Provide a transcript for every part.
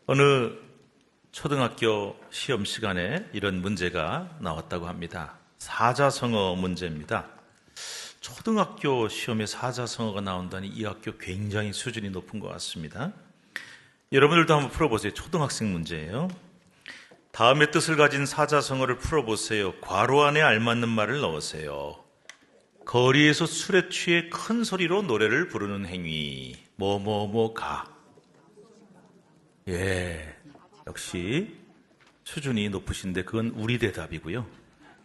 어느 초등학교 시험 시간에 이런 문제가 나왔다고 합니다. 사자성어 문제입니다. 초등학교 시험에 사자성어가 나온다니 이 학교 굉장히 수준이 높은 것 같습니다. 여러분들도 한번 풀어보세요. 초등학생 문제예요. 다음의 뜻을 가진 사자성어를 풀어보세요. 괄호 안에 알맞는 말을 넣으세요. 거리에서 술에 취해 큰 소리로 노래를 부르는 행위. 뭐뭐뭐가. 예, 역시 수준이 높으신데 그건 우리 대답이고요.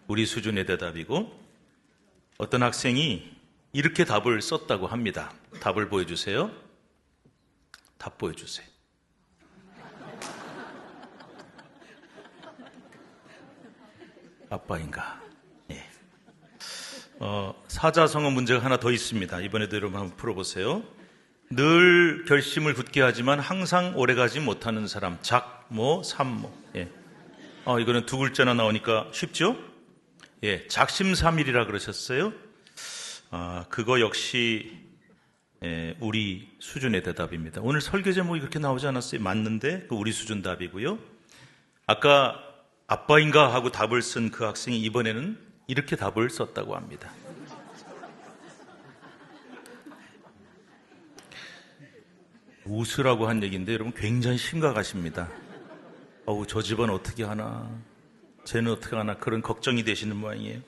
우리 수준의 대답이고, 어떤 학생이 이렇게 답을 썼다고 합니다. 답을 보여주세요. 답 보여주세요. 아빠인가? 예. 사자성어 문제가 하나 더 있습니다. 이번에도 여러분 한번 풀어보세요. 늘 결심을 굳게 하지만 항상 오래가지 못하는 사람. 작모, 삼모. 예. 이거는 두 글자나 나오니까 쉽죠? 예, 작심삼일이라 그러셨어요. 그거 역시 우리 수준의 대답입니다. 오늘 설교 제목이 그렇게 나오지 않았어요? 맞는데 그 우리 수준 답이고요. 아까 아빠인가 하고 답을 쓴 그 학생이 이번에는 이렇게 답을 썼다고 합니다. 웃으라고 한 얘기인데 여러분 굉장히 심각하십니다. 저 집은 어떻게 하나, 쟤는 어떻게 하나, 그런 걱정이 되시는 모양이에요.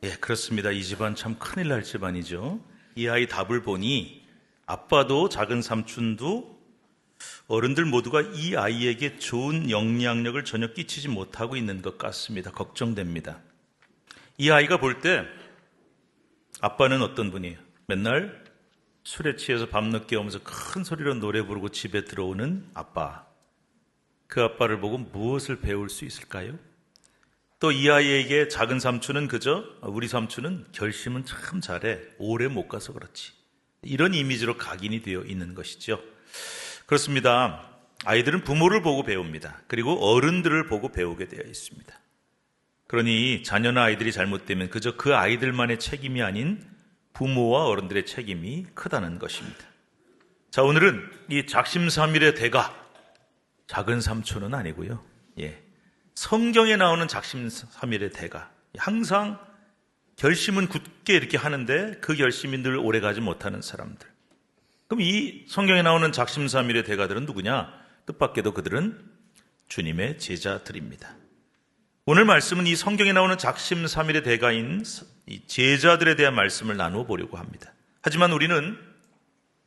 예, 그렇습니다. 이 집안 참 큰일 날 집안이죠. 이 아이 답을 보니 아빠도 작은 삼촌도 어른들 모두가 이 아이에게 좋은 영향력을 전혀 끼치지 못하고 있는 것 같습니다. 걱정됩니다. 이 아이가 볼 때 아빠는 어떤 분이에요? 맨날 술에 취해서 밤늦게 오면서 큰 소리로 노래 부르고 집에 들어오는 아빠. 그 아빠를 보고 무엇을 배울 수 있을까요? 또 이 아이에게 작은 삼촌은 우리 삼촌은 결심은 참 잘해. 오래 못 가서 그렇지. 이런 이미지로 각인이 되어 있는 것이죠. 그렇습니다. 아이들은 부모를 보고 배웁니다. 그리고 어른들을 보고 배우게 되어 있습니다. 그러니 자녀나 아이들이 잘못되면 그저 그 아이들만의 책임이 아닌 부모와 어른들의 책임이 크다는 것입니다. 자, 오늘은 이 작심삼일의 대가, 작은 삼촌은 아니고요. 예, 성경에 나오는 작심삼일의 대가, 항상 결심은 굳게 이렇게 하는데 그 결심이 늘 오래가지 못하는 사람들. 그럼 이 성경에 나오는 작심삼일의 대가들은 누구냐? 뜻밖에도 그들은 주님의 제자들입니다. 오늘 말씀은 이 성경에 나오는 작심삼일의 대가인 이 제자들에 대한 말씀을 나누어 보려고 합니다. 하지만 우리는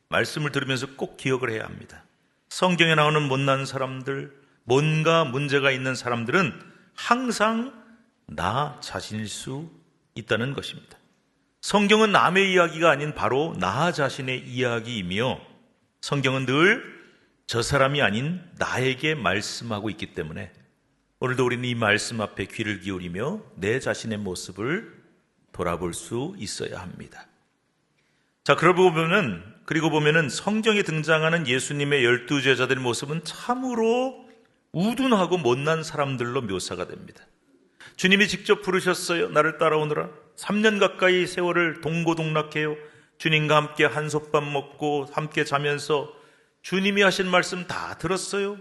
말씀을 들으면서 꼭 기억을 해야 합니다. 성경에 나오는 못난 사람들, 뭔가 문제가 있는 사람들은 항상 나 자신일 수 있다는 것입니다. 성경은 남의 이야기가 아닌 바로 나 자신의 이야기이며 성경은 늘 저 사람이 아닌 나에게 말씀하고 있기 때문에 오늘도 우리는 이 말씀 앞에 귀를 기울이며 내 자신의 모습을 돌아볼 수 있어야 합니다. 자, 그리고 보면은 성경에 등장하는 예수님의 12제자들의 모습은 참으로 우둔하고 못난 사람들로 묘사가 됩니다. 주님이 직접 부르셨어요. 나를 따라오너라. 3년 가까이 세월을 동고동락해요. 주님과 함께 한솥밥 먹고 함께 자면서 주님이 하신 말씀 다 들었어요.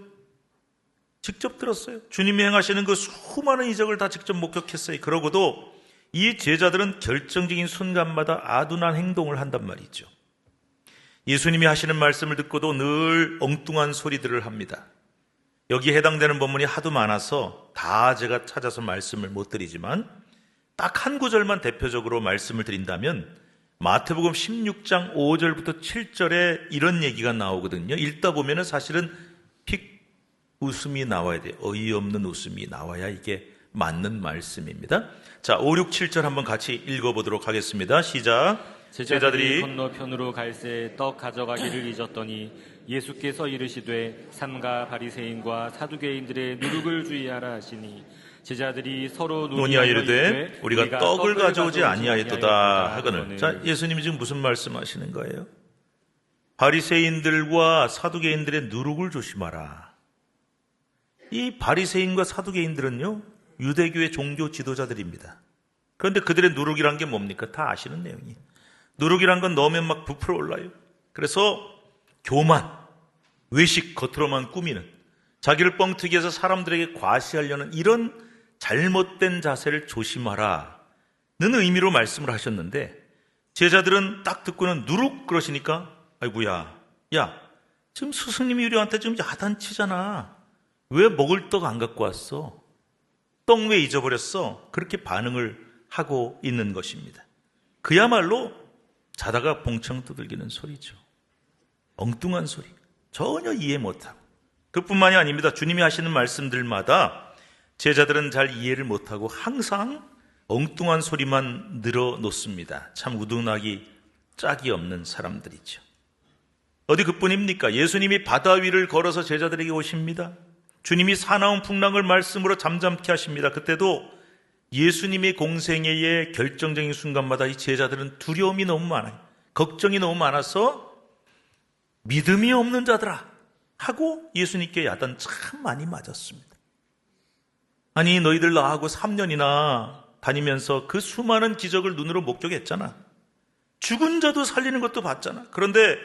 직접 들었어요. 주님이 행하시는 그 수많은 이적을 다 직접 목격했어요. 그러고도 이 제자들은 결정적인 순간마다 아둔한 행동을 한단 말이죠. 예수님이 하시는 말씀을 듣고도 늘 엉뚱한 소리들을 합니다. 여기에 해당되는 본문이 하도 많아서 다 제가 찾아서 말씀을 못 드리지만 딱 한 구절만 대표적으로 말씀을 드린다면 마태복음 16장 5절부터 7절에 이런 얘기가 나오거든요. 읽다 보면은 사실은 픽 웃음이 나와야 돼요. 어이없는 웃음이 나와야 이게 맞는 말씀입니다. 자, 5, 6, 7절 한번 같이 읽어보도록 하겠습니다. 시작. 제자들이 건너편으로 갈새 떡 가져가기를 잊었더니 예수께서 이르시되 삼가 바리새인과 사두개인들의 누룩을 주의하라 하시니 제자들이 서로 논의하이르되 우리가 떡을 가져오지 아니하였도다 하거늘. 자, 예수님이 지금 무슨 말씀하시는 거예요? 바리새인들과 사두개인들의 누룩을 조심하라. 이 바리새인과 사두개인들은요, 유대교의 종교 지도자들입니다. 그런데 그들의 누룩이란 게 뭡니까? 다 아시는 내용이에요. 누룩이란 건 넣으면 막 부풀어 올라요. 그래서 교만, 외식 겉으로만 꾸미는, 자기를 뻥튀기 해서 사람들에게 과시하려는 이런 잘못된 자세를 조심하라는 의미로 말씀을 하셨는데, 제자들은 딱 듣고는 누룩 그러시니까, 아이고야, 야, 지금 스승님이 우리한테 지금 야단치잖아. 왜 먹을 떡 안 갖고 왔어? 떡 왜 잊어버렸어? 그렇게 반응을 하고 있는 것입니다. 그야말로 자다가 봉청 두들기는 소리죠. 엉뚱한 소리. 전혀 이해 못하고. 그뿐만이 아닙니다. 주님이 하시는 말씀들마다 제자들은 잘 이해를 못하고 항상 엉뚱한 소리만 늘어놓습니다. 참 우둔하기 짝이 없는 사람들이죠. 어디 그뿐입니까? 예수님이 바다 위를 걸어서 제자들에게 오십니다. 주님이 사나운 풍랑을 말씀으로 잠잠케 하십니다. 그때도 예수님의 공생애의 결정적인 순간마다 이 제자들은 두려움이 너무 많아요. 걱정이 너무 많아서 믿음이 없는 자들아 하고 예수님께 야단 참 많이 맞았습니다. 아니, 너희들 나하고 3년이나 다니면서 그 수많은 기적을 눈으로 목격했잖아. 죽은 자도 살리는 것도 봤잖아. 그런데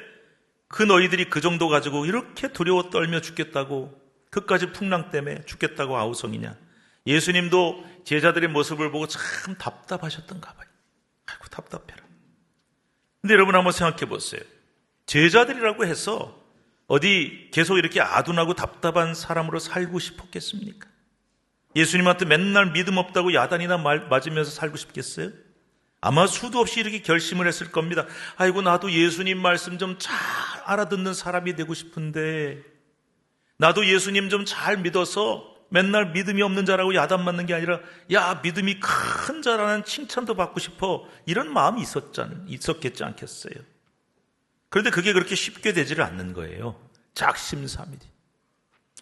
그 너희들이 그 정도 가지고 이렇게 두려워 떨며 죽겠다고, 그까지 풍랑 때문에 죽겠다고 아우성이냐. 예수님도 제자들의 모습을 보고 참 답답하셨던가 봐요. 아이고 답답해라. 근데 여러분 한번 생각해 보세요. 제자들이라고 해서 어디 계속 이렇게 아둔하고 답답한 사람으로 살고 싶었겠습니까? 예수님한테 맨날 믿음 없다고 야단이나 맞으면서 살고 싶겠어요? 아마 수도 없이 이렇게 결심을 했을 겁니다. 아이고 나도 예수님 말씀 좀 잘 알아듣는 사람이 되고 싶은데, 나도 예수님 좀 잘 믿어서 맨날 믿음이 없는 자라고 야단 맞는 게 아니라 야 믿음이 큰 자라는 칭찬도 받고 싶어, 이런 마음이 있었겠지 않겠어요? 그런데 그게 그렇게 쉽게 되지를 않는 거예요. 작심삼일이.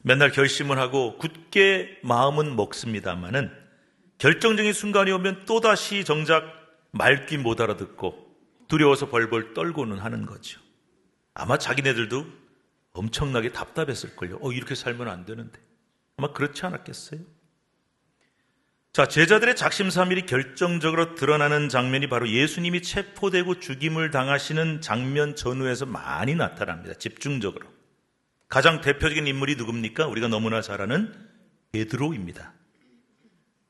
맨날 결심을 하고 굳게 마음은 먹습니다마는 결정적인 순간이 오면 또다시 정작 말귀 못 알아듣고 두려워서 벌벌 떨고는 하는 거죠. 아마 자기네들도 엄청나게 답답했을걸요. 이렇게 살면 안 되는데. 아마 그렇지 않았겠어요? 자, 제자들의 작심삼일이 결정적으로 드러나는 장면이 바로 예수님이 체포되고 죽임을 당하시는 장면 전후에서 많이 나타납니다. 집중적으로. 가장 대표적인 인물이 누굽니까? 우리가 너무나 잘 아는 베드로입니다.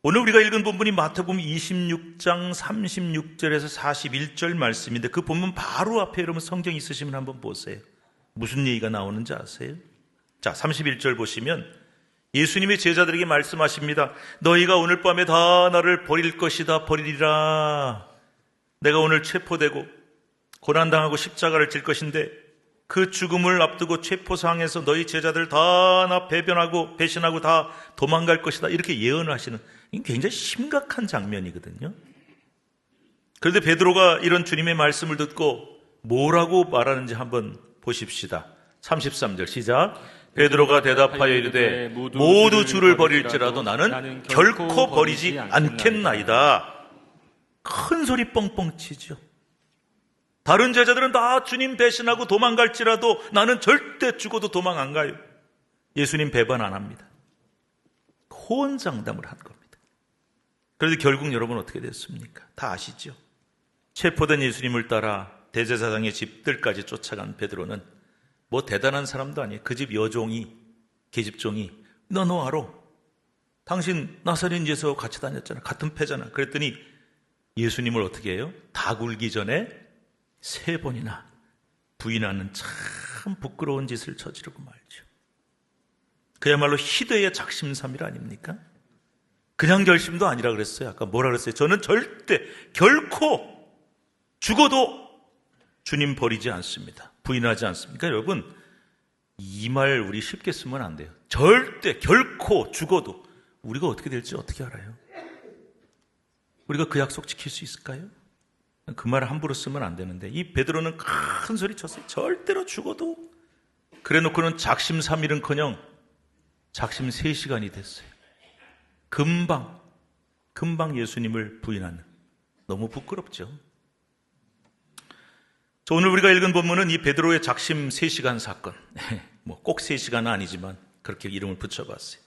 오늘 우리가 읽은 본문이 마태복음 26장 36절에서 41절 말씀인데, 그 본문 바로 앞에 여러분 성경 있으시면 한번 보세요. 무슨 얘기가 나오는지 아세요? 자, 31절 보시면 예수님이 제자들에게 말씀하십니다. 너희가 오늘 밤에 다 나를 버릴 것이다, 버리리라. 내가 오늘 체포되고 고난당하고 십자가를 질 것인데 그 죽음을 앞두고 체포상에서 너희 제자들 다 나 배신하고 다 도망갈 것이다, 이렇게 예언을 하시는, 굉장히 심각한 장면이거든요. 그런데 베드로가 이런 주님의 말씀을 듣고 뭐라고 말하는지 한번 보십시다. 33절 시작. 베드로가 대답하여 이르되 모두 주를 버릴지라도 나는 결코 버리지 않겠나이다. 큰 소리 뻥뻥 치죠. 다른 제자들은 다 주님 배신하고 도망갈지라도 나는 절대 죽어도 도망 안 가요. 예수님 배반 안 합니다. 호언장담을 한 겁니다. 그런데 결국 여러분 어떻게 됐습니까? 다 아시죠? 체포된 예수님을 따라 대제사장의 집들까지 쫓아간 베드로는 뭐 대단한 사람도 아니에요. 그 집 여종이, 계집종이 너 알아? 당신 나사렛 예수와 같이 다녔잖아. 같은 패잖아. 그랬더니 예수님을 어떻게 해요? 다 굴기 전에 3번이나 부인하는 참 부끄러운 짓을 저지르고 말죠. 그야말로 희대의 작심삼일 아닙니까? 그냥 결심도 아니라 그랬어요. 아까 뭐라 그랬어요? 저는 절대 결코 죽어도 주님 버리지 않습니다. 부인하지 않습니까? 여러분, 이 말 우리 쉽게 쓰면 안 돼요. 절대 결코 죽어도. 우리가 어떻게 될지 어떻게 알아요? 우리가 그 약속 지킬 수 있을까요? 그 말을 함부로 쓰면 안 되는데, 이 베드로는 큰 소리 쳤어요. 절대로 죽어도. 그래놓고는 작심삼일은커녕 작심 3시간이 됐어요. 금방 예수님을 부인하는. 너무 부끄럽죠. 오늘 우리가 읽은 본문은 이 베드로의 작심 3시간 사건, 뭐 꼭 3시간은 아니지만 그렇게 이름을 붙여봤어요.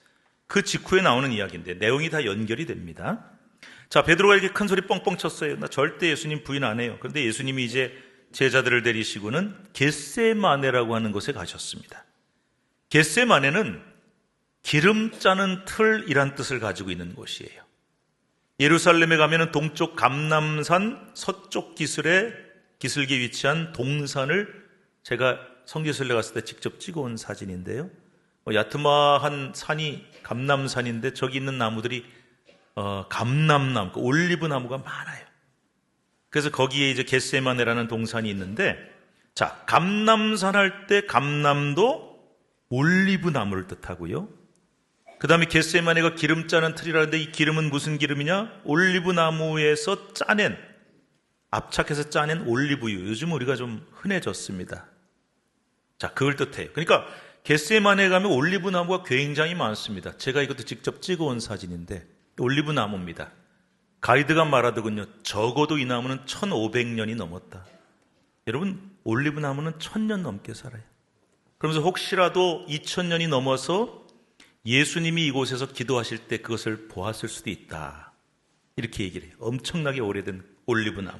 그 직후에 나오는 이야기인데 내용이 다 연결이 됩니다. 자, 베드로가 이렇게 큰 소리 뻥뻥 쳤어요. 나 절대 예수님 부인 안 해요. 그런데 예수님이 이제 제자들을 데리시고는 겟세마네라고 하는 곳에 가셨습니다. 겟세마네는 기름 짜는 틀이란 뜻을 가지고 있는 곳이에요. 예루살렘에 가면은 동쪽 감람산 서쪽 기슭에 위치한 동산을 제가 성지순례 갔을 때 직접 찍어온 사진인데요. 야트마한 산이 감람산인데 저기 있는 나무들이 감람나무, 올리브 나무가 많아요. 그래서 거기에 이제 겟세마네라는 동산이 있는데, 자, 감람산 할 때 감람도 올리브 나무를 뜻하고요. 그 다음에 겟세마네가 기름 짜는 틀이라는데 이 기름은 무슨 기름이냐? 올리브 나무에서 압착해서 짜낸 올리브유. 요즘 우리가 좀 흔해졌습니다. 자, 그걸 뜻해요. 그러니까 겟세마네에 가면 올리브 나무가 굉장히 많습니다. 제가 이것도 직접 찍어온 사진인데 올리브 나무입니다. 가이드가 말하더군요. 적어도 이 나무는 1500년이 넘었다. 여러분, 올리브 나무는 1000년 넘게 살아요. 그러면서 혹시라도 2000년이 넘어서 예수님이 이곳에서 기도하실 때 그것을 보았을 수도 있다. 이렇게 얘기를 해요. 엄청나게 오래된 올리브 나무.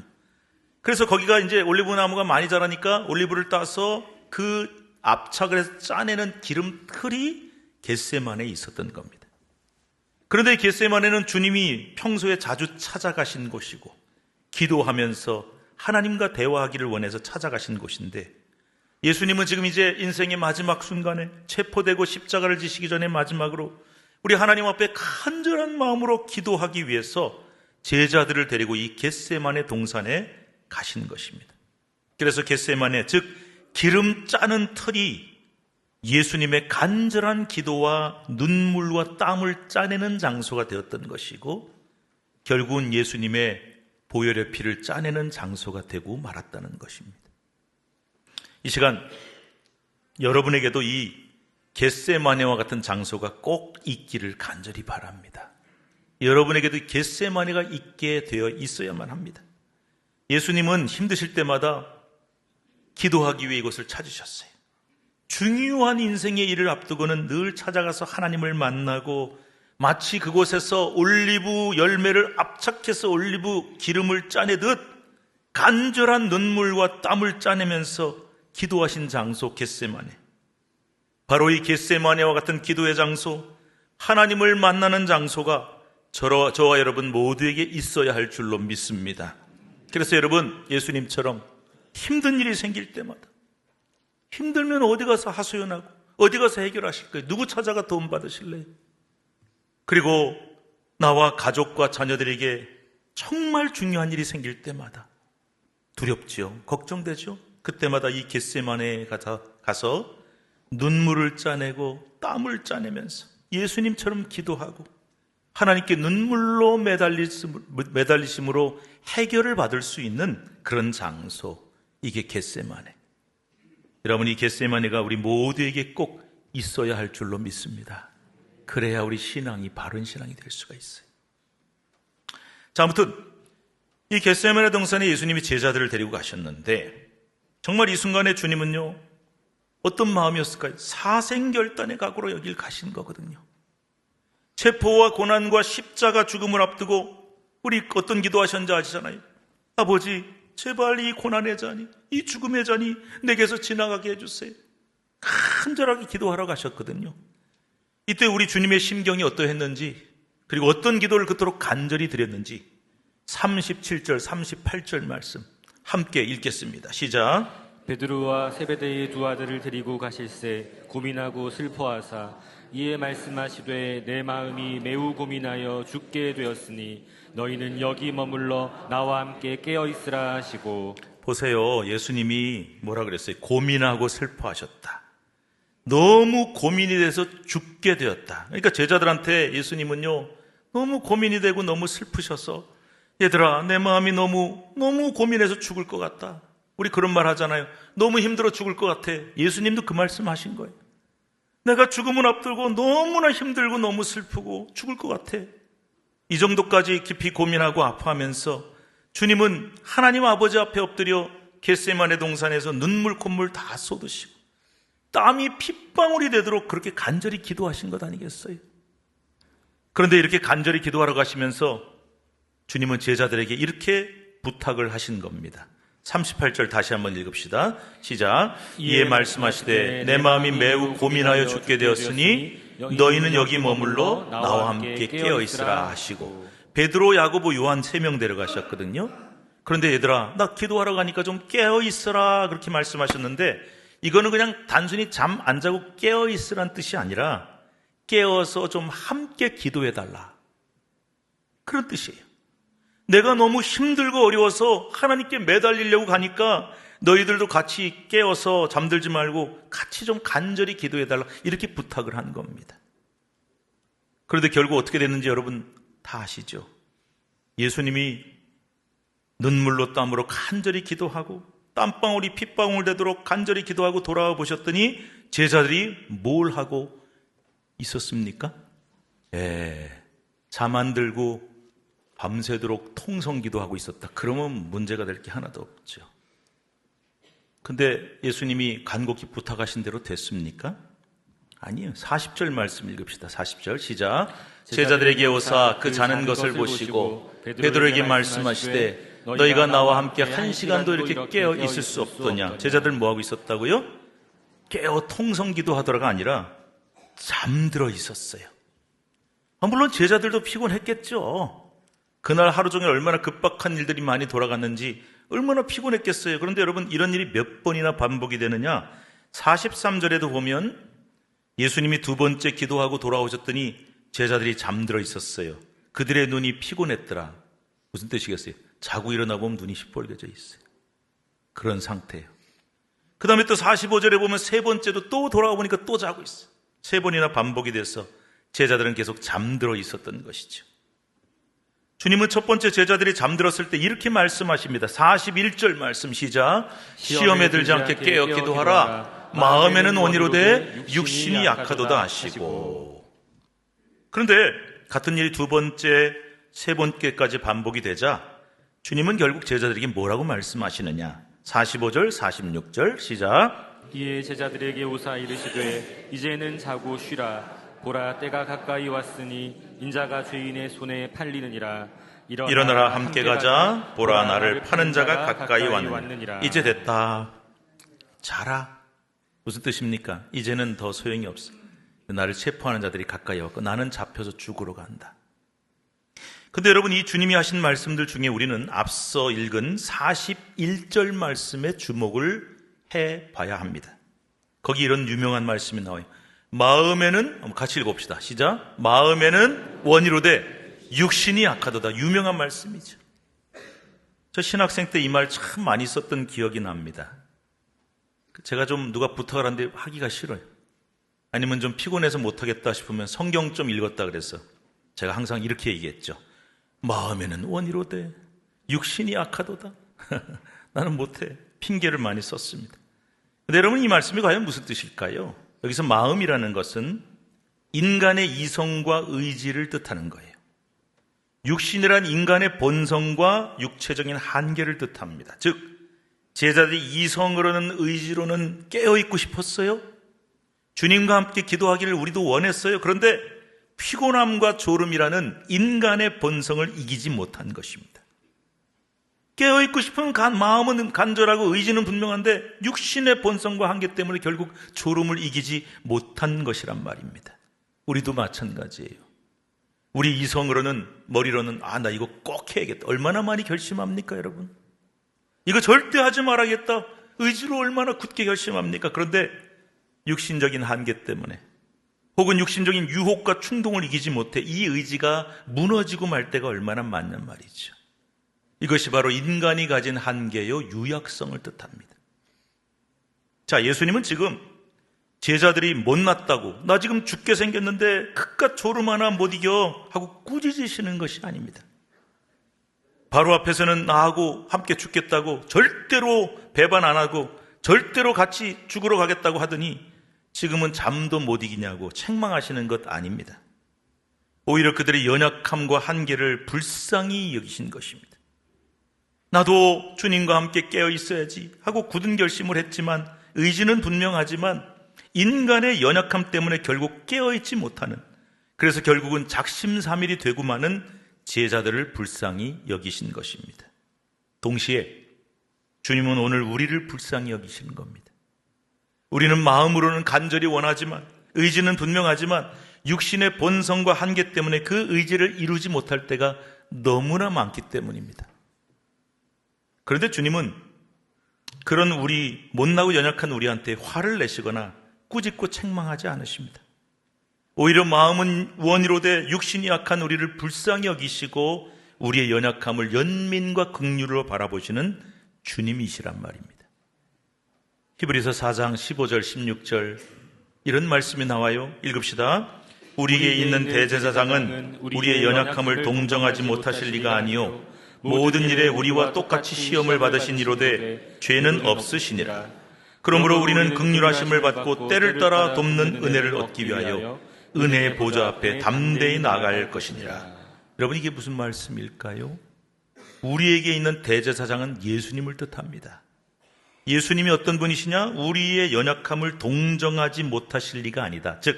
그래서 거기가 이제 올리브 나무가 많이 자라니까 올리브를 따서 그 압착을 해서 짜내는 기름 틀이 겟세마네에 있었던 겁니다. 그런데 겟세마네는 주님이 평소에 자주 찾아가신 곳이고 기도하면서 하나님과 대화하기를 원해서 찾아가신 곳인데, 예수님은 지금 이제 인생의 마지막 순간에 체포되고 십자가를 지시기 전에 마지막으로 우리 하나님 앞에 간절한 마음으로 기도하기 위해서 제자들을 데리고 이 겟세마네 동산에 가신 것입니다. 그래서 겟세마네, 즉 기름 짜는 틀이 예수님의 간절한 기도와 눈물과 땀을 짜내는 장소가 되었던 것이고, 결국은 예수님의 보혈의 피를 짜내는 장소가 되고 말았다는 것입니다. 이 시간 여러분에게도 이 겟세마네와 같은 장소가 꼭 있기를 간절히 바랍니다. 여러분에게도 겟세마네가 있게 되어 있어야만 합니다. 예수님은 힘드실 때마다 기도하기 위해 이곳을 찾으셨어요. 중요한 인생의 일을 앞두고는 늘 찾아가서 하나님을 만나고 마치 그곳에서 올리브 열매를 압착해서 올리브 기름을 짜내듯 간절한 눈물과 땀을 짜내면서 기도하신 장소 겟세마네. 바로 이 겟세마네와 같은 기도의 장소, 하나님을 만나는 장소가 저와 여러분 모두에게 있어야 할 줄로 믿습니다. 그래서 여러분, 예수님처럼 힘든 일이 생길 때마다 힘들면 어디 가서 하소연하고 어디 가서 해결하실 거예요? 누구 찾아가 도움 받으실래요? 그리고 나와 가족과 자녀들에게 정말 중요한 일이 생길 때마다 두렵지요. 걱정되죠. 그때마다 이 겟세마네에 가서 눈물을 짜내고 땀을 짜내면서 예수님처럼 기도하고 하나님께 눈물로 매달리심으로 해결을 받을 수 있는 그런 장소, 이게 겟세마네. 여러분, 이 겟세마네가 우리 모두에게 꼭 있어야 할 줄로 믿습니다. 그래야 우리 신앙이 바른 신앙이 될 수가 있어요. 자, 아무튼 이 겟세마네 동산에 예수님이 제자들을 데리고 가셨는데, 정말 이 순간에 주님은요, 어떤 마음이었을까요? 사생결단의 각오로 여길 가신 거거든요. 체포와 고난과 십자가 죽음을 앞두고 우리 어떤 기도하셨는지 아시잖아요. 아버지, 제발 이 고난의 잔이, 이 죽음의 잔이 내게서 지나가게 해주세요. 간절하게 기도하러 가셨거든요. 이때 우리 주님의 심경이 어떠했는지, 그리고 어떤 기도를 그토록 간절히 드렸는지 37절, 38절 말씀 함께 읽겠습니다. 시작. 베드로와 세베대의 두 아들을 데리고 가실새 고민하고 슬퍼하사 이에 말씀하시되 내 마음이 매우 고민하여 죽게 되었으니 너희는 여기 머물러 나와 함께 깨어있으라 하시고. 보세요, 예수님이 뭐라 그랬어요? 고민하고 슬퍼하셨다. 너무 고민이 돼서 죽게 되었다. 그러니까 제자들한테 예수님은요, 너무 고민이 되고 너무 슬프셔서 얘들아, 내 마음이 너무 고민해서 죽을 것 같다. 우리 그런 말 하잖아요. 너무 힘들어 죽을 것 같아. 예수님도 그 말씀 하신 거예요. 내가 죽음을 앞두고 너무나 힘들고 너무 슬프고 죽을 것 같아. 이 정도까지 깊이 고민하고 아파하면서 주님은 하나님 아버지 앞에 엎드려 겟세마네 동산에서 눈물 콧물 다 쏟으시고 땀이 핏방울이 되도록 그렇게 간절히 기도하신 것 아니겠어요? 그런데 이렇게 간절히 기도하러 가시면서 주님은 제자들에게 이렇게 부탁을 하신 겁니다. 38절 다시 한번 읽읍시다. 시작. 이에 말씀하시되 내 마음이 매우 고민하여 죽게 되었으니 너희는 여기 머물러 나와 함께 깨어있으라 하시고, 베드로, 야고보, 요한 3명 데려가셨거든요. 그런데 얘들아, 나 기도하러 가니까 좀 깨어있으라 그렇게 말씀하셨는데, 이거는 그냥 단순히 잠 안 자고 깨어있으란 뜻이 아니라 깨어서 좀 함께 기도해달라, 그런 뜻이에요. 내가 너무 힘들고 어려워서 하나님께 매달리려고 가니까 너희들도 같이 깨어서 잠들지 말고 같이 좀 간절히 기도해달라, 이렇게 부탁을 한 겁니다. 그런데 결국 어떻게 됐는지 여러분 다 아시죠? 예수님이 눈물로 땀으로 간절히 기도하고 땀방울이 핏방울 되도록 간절히 기도하고 돌아와 보셨더니 제자들이 뭘 하고 있었습니까? 잠 안 들고 밤새도록 통성기도하고 있었다. 그러면 문제가 될 게 하나도 없죠. 근데 예수님이 간곡히 부탁하신 대로 됐습니까? 아니요. 40절 말씀 읽읍시다. 40절 시작. 제자들에게 오사 그 자는 것을 보시고 베드로에게 말씀하시되 너희가 나와 함께 1시간도 이렇게 깨어 있을 수 없더냐. 제자들 뭐하고 있었다고요? 깨어 통성기도 하더라가 아니라 잠들어 있었어요. 물론 제자들도 피곤했겠죠. 그날 하루 종일 얼마나 급박한 일들이 많이 돌아갔는지 얼마나 피곤했겠어요. 그런데 여러분, 이런 일이 몇 번이나 반복이 되느냐? 43절에도 보면 예수님이 2번째 기도하고 돌아오셨더니 제자들이 잠들어 있었어요. 그들의 눈이 피곤했더라. 무슨 뜻이겠어요? 자고 일어나 보면 눈이 시뻘개져 있어요. 그런 상태예요. 그 다음에 또 45절에 보면 3번째도 또 돌아와 보니까 또 자고 있어요. 3번이나 반복이 돼서 제자들은 계속 잠들어 있었던 것이죠. 주님은 첫 번째 제자들이 잠들었을 때 이렇게 말씀하십니다. 41절 말씀 시작. 시험에 들지 않게 깨어 기도하라. 마음에는 원이로되 육신이 약하도다 하시고. 그런데 같은 일이 2번째, 3번째까지 반복이 되자 주님은 결국 제자들에게 뭐라고 말씀하시느냐. 45절, 46절 시작. 이에 제자들에게 오사 이르시되 이제는 자고 쉬라. 보라, 때가 가까이 왔으니 인자가 죄인의 손에 팔리느니라. 일어나라, 함께 가자. 보라, 나를 파는 자가 가까이 왔느니라. 이제 됐다. 자라. 무슨 뜻입니까? 이제는 더 소용이 없어. 나를 체포하는 자들이 가까이 왔고 나는 잡혀서 죽으러 간다. 근데 여러분, 이 주님이 하신 말씀들 중에 우리는 앞서 읽은 41절 말씀에 주목을 해봐야 합니다. 거기 이런 유명한 말씀이 나와요. 마음에는, 같이 읽어봅시다. 시작. 마음에는 원이로되 육신이 약하도다. 유명한 말씀이죠. 저 신학생 때 이 말 참 많이 썼던 기억이 납니다. 제가 좀 누가 부탁을 하는데 하기가 싫어요. 아니면 좀 피곤해서 못하겠다 싶으면 성경 좀 읽었다 그래서 제가 항상 이렇게 얘기했죠. 마음에는 원이로되 육신이 약하도다. 나는 못해. 핑계를 많이 썼습니다. 근데 여러분, 이 말씀이 과연 무슨 뜻일까요? 여기서 마음이라는 것은 인간의 이성과 의지를 뜻하는 거예요. 육신이란 인간의 본성과 육체적인 한계를 뜻합니다. 즉, 제자들이 이성으로는 의지로는 깨어있고 싶었어요. 주님과 함께 기도하기를 우리도 원했어요. 그런데 피곤함과 졸음이라는 인간의 본성을 이기지 못한 것입니다. 깨어있고 싶은 마음은 간절하고 의지는 분명한데 육신의 본성과 한계 때문에 결국 졸음을 이기지 못한 것이란 말입니다. 우리도 마찬가지예요. 우리 이성으로는, 머리로는 나 이거 꼭 해야겠다. 얼마나 많이 결심합니까, 여러분? 이거 절대 하지 말아야겠다. 의지로 얼마나 굳게 결심합니까? 그런데 육신적인 한계 때문에 혹은 육신적인 유혹과 충동을 이기지 못해 이 의지가 무너지고 말 때가 얼마나 많냔 말이죠. 이것이 바로 인간이 가진 한계요 유약성을 뜻합니다. 자, 예수님은 지금 제자들이 못났다고, 나 지금 죽게 생겼는데 그깟 졸음 하나 못 이겨 하고 꾸짖으시는 것이 아닙니다. 바로 앞에서는 나하고 함께 죽겠다고 절대로 배반 안 하고 절대로 같이 죽으러 가겠다고 하더니 지금은 잠도 못 이기냐고 책망하시는 것 아닙니다. 오히려 그들의 연약함과 한계를 불쌍히 여기신 것입니다. 나도 주님과 함께 깨어 있어야지 하고 굳은 결심을 했지만, 의지는 분명하지만 인간의 연약함 때문에 결국 깨어 있지 못하는, 그래서 결국은 작심삼일이 되고 마는 제자들을 불쌍히 여기신 것입니다. 동시에 주님은 오늘 우리를 불쌍히 여기시는 겁니다. 우리는 마음으로는 간절히 원하지만, 의지는 분명하지만 육신의 본성과 한계 때문에 그 의지를 이루지 못할 때가 너무나 많기 때문입니다. 그런데 주님은 그런 우리, 못나고 연약한 우리한테 화를 내시거나 꾸짖고 책망하지 않으십니다. 오히려 마음은 원이로되 육신이 약한 우리를 불쌍히 여기시고 우리의 연약함을 연민과 긍휼로 바라보시는 주님이시란 말입니다. 히브리서 4장 15절 16절 이런 말씀이 나와요. 읽읍시다. 우리에게 있는 대제사장은 우리의 연약함을 동정하지 못하실 리가 아니요 모든 일에 우리와 똑같이 시험을 받으신 이로되 죄는 없으시니라. 그러므로 우리는 긍휼하심을 받고 때를 따라 돕는 은혜를 얻기 위하여 은혜의 보좌 앞에 담대히 나아갈 것이니라. 여러분, 이게 무슨 말씀일까요? 우리에게 있는 대제사장은 예수님을 뜻합니다. 예수님이 어떤 분이시냐? 우리의 연약함을 동정하지 못하실 리가 아니다. 즉,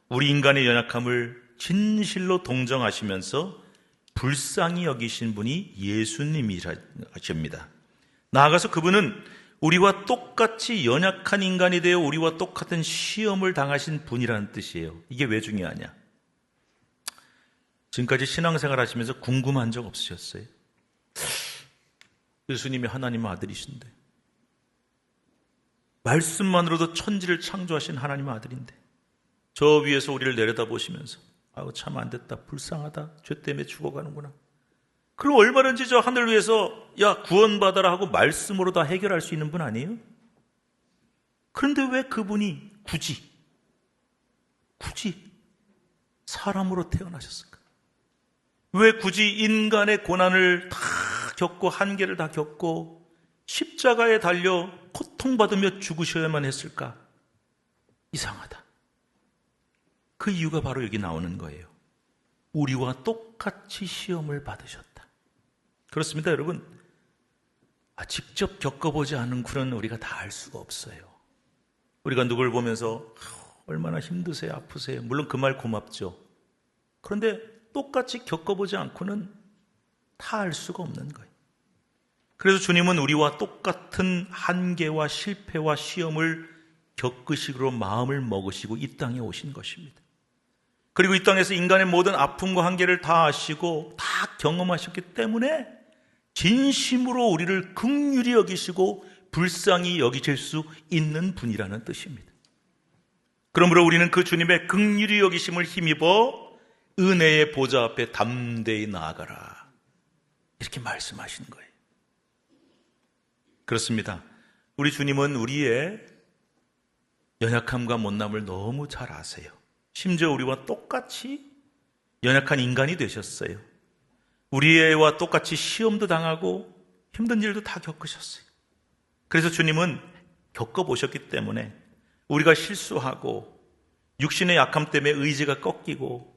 우리 인간의 연약함을 진실로 동정하시면서 불쌍히 여기신 분이 예수님이십니다. 나아가서 그분은 우리와 똑같이 연약한 인간이 되어 우리와 똑같은 시험을 당하신 분이라는 뜻이에요. 이게 왜 중요하냐? 지금까지 신앙생활 하시면서 궁금한 적 없으셨어요? 예수님이 하나님의 아들이신데, 말씀만으로도 천지를 창조하신 하나님의 아들인데 저 위에서 우리를 내려다보시면서 아우 참 안됐다, 불쌍하다, 죄 때문에 죽어가는구나. 그럼 얼마든지 저 하늘 위에서 야 구원받아라 하고 말씀으로 다 해결할 수 있는 분 아니에요? 그런데 왜 그분이 굳이 사람으로 태어나셨을까? 왜 굳이 인간의 고난을 다 겪고 한계를 다 겪고 십자가에 달려 고통받으며 죽으셔야만 했을까? 이상하다. 그 이유가 바로 여기 나오는 거예요. 우리와 똑같이 시험을 받으셨다. 그렇습니다, 여러분. 직접 겪어보지 않은 그런 우리가 다 알 수가 없어요. 우리가 누굴 보면서 얼마나 힘드세요, 아프세요. 물론 그 말 고맙죠. 그런데 똑같이 겪어보지 않고는 다 알 수가 없는 거예요. 그래서 주님은 우리와 똑같은 한계와 실패와 시험을 겪으시기로 마음을 먹으시고 이 땅에 오신 것입니다. 그리고 이 땅에서 인간의 모든 아픔과 한계를 다 아시고 다 경험하셨기 때문에 진심으로 우리를 긍휼히 여기시고 불쌍히 여기실 수 있는 분이라는 뜻입니다. 그러므로 우리는 그 주님의 긍휼히 여기심을 힘입어 은혜의 보좌 앞에 담대히 나아가라, 이렇게 말씀하신 거예요. 그렇습니다. 우리 주님은 우리의 연약함과 못남을 너무 잘 아세요. 심지어 우리와 똑같이 연약한 인간이 되셨어요. 우리와 똑같이 시험도 당하고 힘든 일도 다 겪으셨어요. 그래서 주님은 겪어보셨기 때문에 우리가 실수하고 육신의 약함 때문에 의지가 꺾이고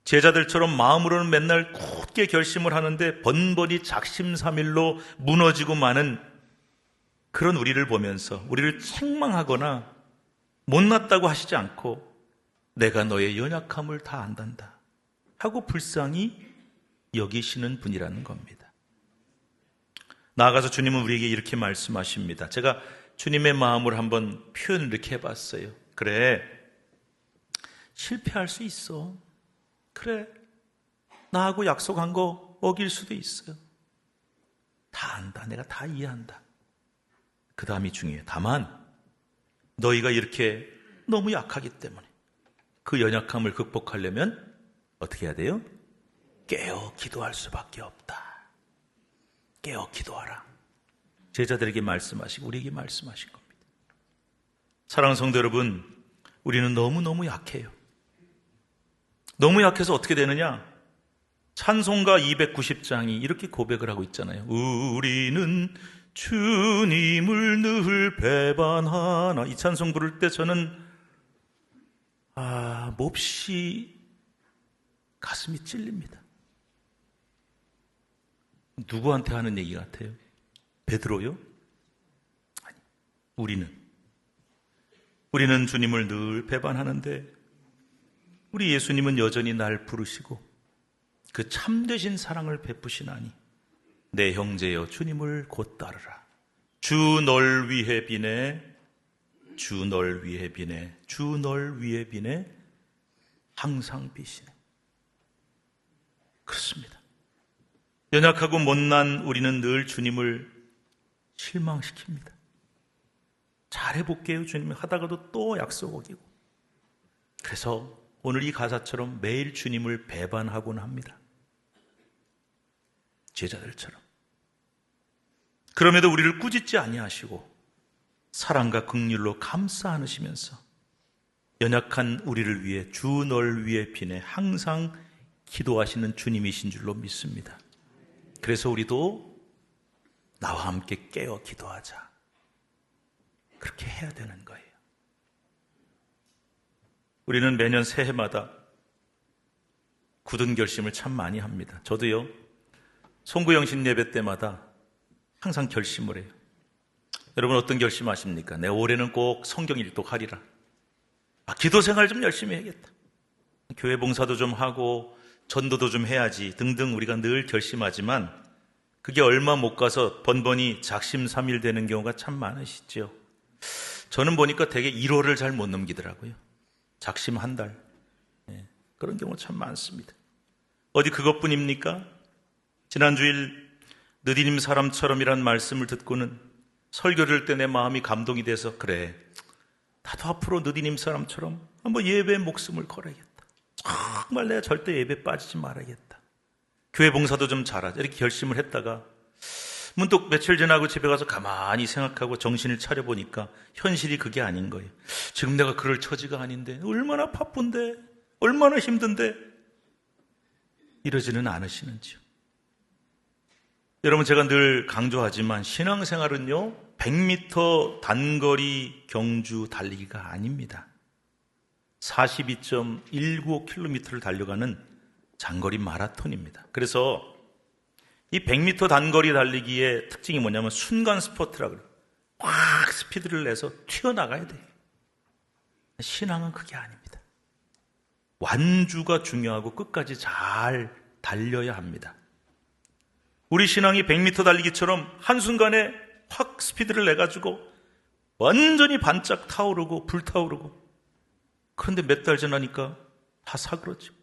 제자들처럼 마음으로는 맨날 굳게 결심을 하는데 번번이 작심삼일로 무너지고 마는 그런 우리를 보면서 우리를 책망하거나 못났다고 하시지 않고 내가 너의 연약함을 다 안단다 하고 불쌍히 여기시는 분이라는 겁니다. 나아가서 주님은 우리에게 이렇게 말씀하십니다. 제가 주님의 마음을 한번 표현을 이렇게 해봤어요. 그래, 실패할 수 있어. 그래, 나하고 약속한 거 어길 수도 있어요. 다 안다. 내가 다 이해한다. 그 다음이 중요해요. 다만 너희가 이렇게 너무 약하기 때문에 그 연약함을 극복하려면 어떻게 해야 돼요? 깨어 기도할 수밖에 없다. 깨어 기도하라. 제자들에게 말씀하시고 우리에게 말씀하신 겁니다. 사랑하는 성도 여러분, 우리는 너무너무 약해요. 너무 약해서 어떻게 되느냐? 찬송가 290장이 이렇게 고백을 하고 있잖아요. 우리는 주님을 늘 배반하나. 이 찬송 부를 때 저는 몹시 가슴이 찔립니다. 누구한테 하는 얘기 같아요? 베드로요? 아니, 우리는 주님을 늘 배반하는데 우리 예수님은 여전히 날 부르시고 그 참되신 사랑을 베푸시나니 내 형제여 주님을 곧 따르라. 주 널 위해 비네, 주 널 위해 비네, 주 널 위해 비네, 항상 비시네. 그렇습니다. 연약하고 못난 우리는 늘 주님을 실망시킵니다. 잘해볼게요 주님 하다가도 또 약속 어기고. 그래서 오늘 이 가사처럼 매일 주님을 배반하곤 합니다. 제자들처럼. 그럼에도 우리를 꾸짖지 아니하시고 사랑과 긍휼로 감싸 안으시면서 연약한 우리를 위해 주 널 위해 비네 항상 기도하시는 주님이신 줄로 믿습니다. 그래서 우리도 나와 함께 깨어 기도하자. 그렇게 해야 되는 거예요. 우리는 매년 새해마다 굳은 결심을 참 많이 합니다. 저도요, 송구영신 예배 때마다 항상 결심을 해요. 여러분 어떤 결심 하십니까? 내 올해는 꼭 성경 일독하리라. 기도 생활 좀 열심히 해야겠다. 교회 봉사도 좀 하고 전도도 좀 해야지 등등 우리가 늘 결심하지만 그게 얼마 못 가서 번번이 작심삼일되는 경우가 참 많으시죠. 저는 보니까 되게 1월을 잘 못 넘기더라고요. 작심 한 달. 그런 경우 참 많습니다. 어디 그것뿐입니까? 지난주일 느디님 사람처럼이란 말씀을 듣고는 설교를 때 내 마음이 감동이 돼서 그래, 나도 앞으로 느디님 사람처럼 한번 예배에 목숨을 걸어야겠다. 정말 내가 절대 예배 빠지지 말아야겠다. 교회 봉사도 좀 잘하자. 이렇게 결심을 했다가 문득 며칠 지나고 집에 가서 가만히 생각하고 정신을 차려보니까 현실이 그게 아닌 거예요. 지금 내가 그럴 처지가 아닌데, 얼마나 바쁜데, 얼마나 힘든데 이러지는 않으시는지요. 여러분, 제가 늘 강조하지만 신앙생활은요 100m 단거리 경주 달리기가 아닙니다. 42.195km를 달려가는 장거리 마라톤입니다. 그래서 이 100m 단거리 달리기의 특징이 뭐냐면 순간 스포트라고 그래요. 확 스피드를 내서 튀어나가야 돼요. 신앙은 그게 아닙니다. 완주가 중요하고 끝까지 잘 달려야 합니다. 우리 신앙이 100m 달리기처럼 한순간에 확 스피드를 내가지고 완전히 반짝 타오르고 불타오르고, 그런데 몇 달 지나니까 다 사그러지고,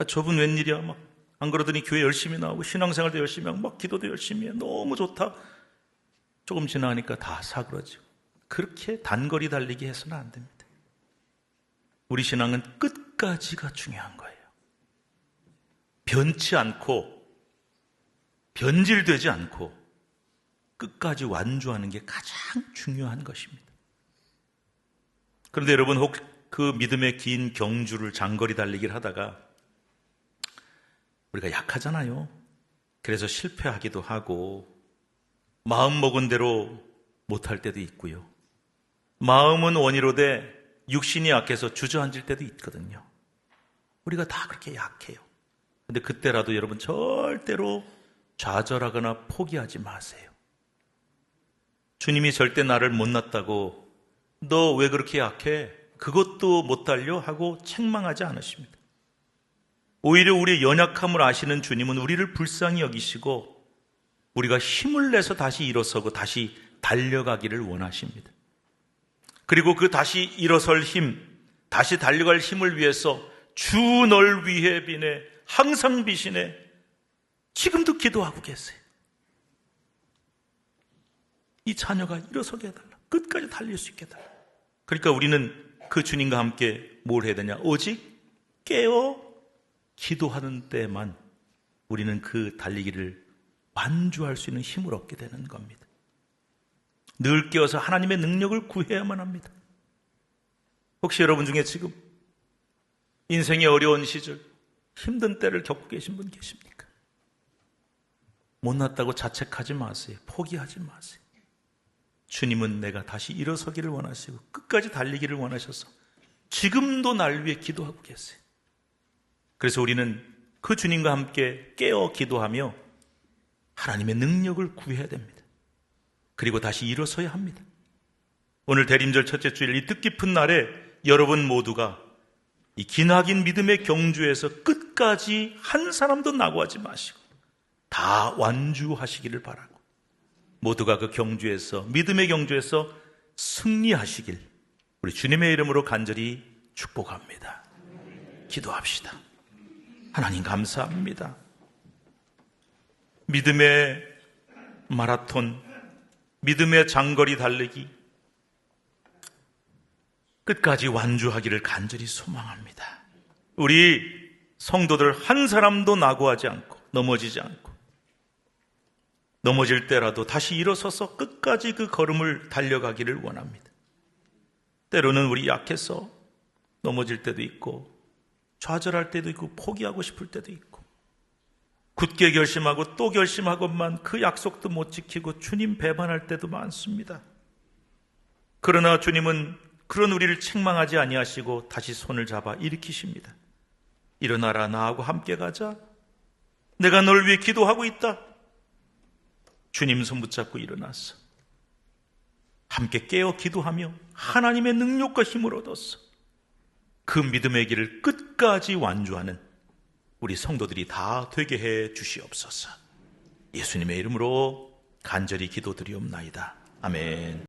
저분 웬일이야 막 안 그러더니 교회 열심히 나오고 신앙생활도 열심히 하고 막 기도도 열심히 해, 너무 좋다. 조금 지나니까 다 사그러지고. 그렇게 단거리 달리기 해서는 안 됩니다. 우리 신앙은 끝까지가 중요한 거예요. 변치 않고 변질되지 않고 끝까지 완주하는 게 가장 중요한 것입니다. 그런데 여러분, 혹 그 믿음의 긴 경주를 장거리 달리기를 하다가 우리가 약하잖아요. 그래서 실패하기도 하고 마음 먹은 대로 못할 때도 있고요. 마음은 원이로되 육신이 약해서 주저앉을 때도 있거든요. 우리가 다 그렇게 약해요. 근데 그때라도 여러분 절대로 좌절하거나 포기하지 마세요. 주님이 절대 나를 못났다고 너 왜 그렇게 약해? 그것도 못 달려? 하고 책망하지 않으십니다. 오히려 우리의 연약함을 아시는 주님은 우리를 불쌍히 여기시고 우리가 힘을 내서 다시 일어서고 다시 달려가기를 원하십니다. 그리고 그 다시 일어설 힘, 다시 달려갈 힘을 위해서 주 널 위해 비네, 항상 비시네, 지금도 기도하고 계세요. 이 자녀가 일어서게 해달라. 끝까지 달릴 수 있게 해달라. 그러니까 우리는 그 주님과 함께 뭘 해야 되냐? 오직 깨어 기도하는 때만 우리는 그 달리기를 완주할 수 있는 힘을 얻게 되는 겁니다. 늘 깨어서 하나님의 능력을 구해야만 합니다. 혹시 여러분 중에 지금 인생의 어려운 시절, 힘든 때를 겪고 계신 분 계십니까? 못났다고 자책하지 마세요. 포기하지 마세요. 주님은 내가 다시 일어서기를 원하시고 끝까지 달리기를 원하셔서 지금도 날 위해 기도하고 계세요. 그래서 우리는 그 주님과 함께 깨어 기도하며 하나님의 능력을 구해야 됩니다. 그리고 다시 일어서야 합니다. 오늘 대림절 첫째 주일 이 뜻깊은 날에 여러분 모두가 이 기나긴 믿음의 경주에서 끝까지 한 사람도 낙오하지 마시고 다 완주하시기를 바라고, 모두가 그 경주에서, 믿음의 경주에서 승리하시길 우리 주님의 이름으로 간절히 축복합니다. 기도합시다. 하나님 감사합니다. 믿음의 마라톤, 믿음의 장거리 달리기 끝까지 완주하기를 간절히 소망합니다. 우리 성도들 한 사람도 낙오하지 않고 넘어지지 않고, 넘어질 때라도 다시 일어서서 끝까지 그 걸음을 달려가기를 원합니다. 때로는 우리 약해서 넘어질 때도 있고, 좌절할 때도 있고, 포기하고 싶을 때도 있고, 굳게 결심하고 또 결심하고만 그 약속도 못 지키고 주님 배반할 때도 많습니다. 그러나 주님은 그런 우리를 책망하지 아니하시고 다시 손을 잡아 일으키십니다. 일어나라, 나하고 함께 가자. 내가 널 위해 기도하고 있다. 주님 손 붙잡고 일어났어. 함께 깨어 기도하며 하나님의 능력과 힘을 얻었어. 그 믿음의 길을 끝까지 완주하는 우리 성도들이 다 되게 해 주시옵소서. 예수님의 이름으로 간절히 기도드리옵나이다. 아멘.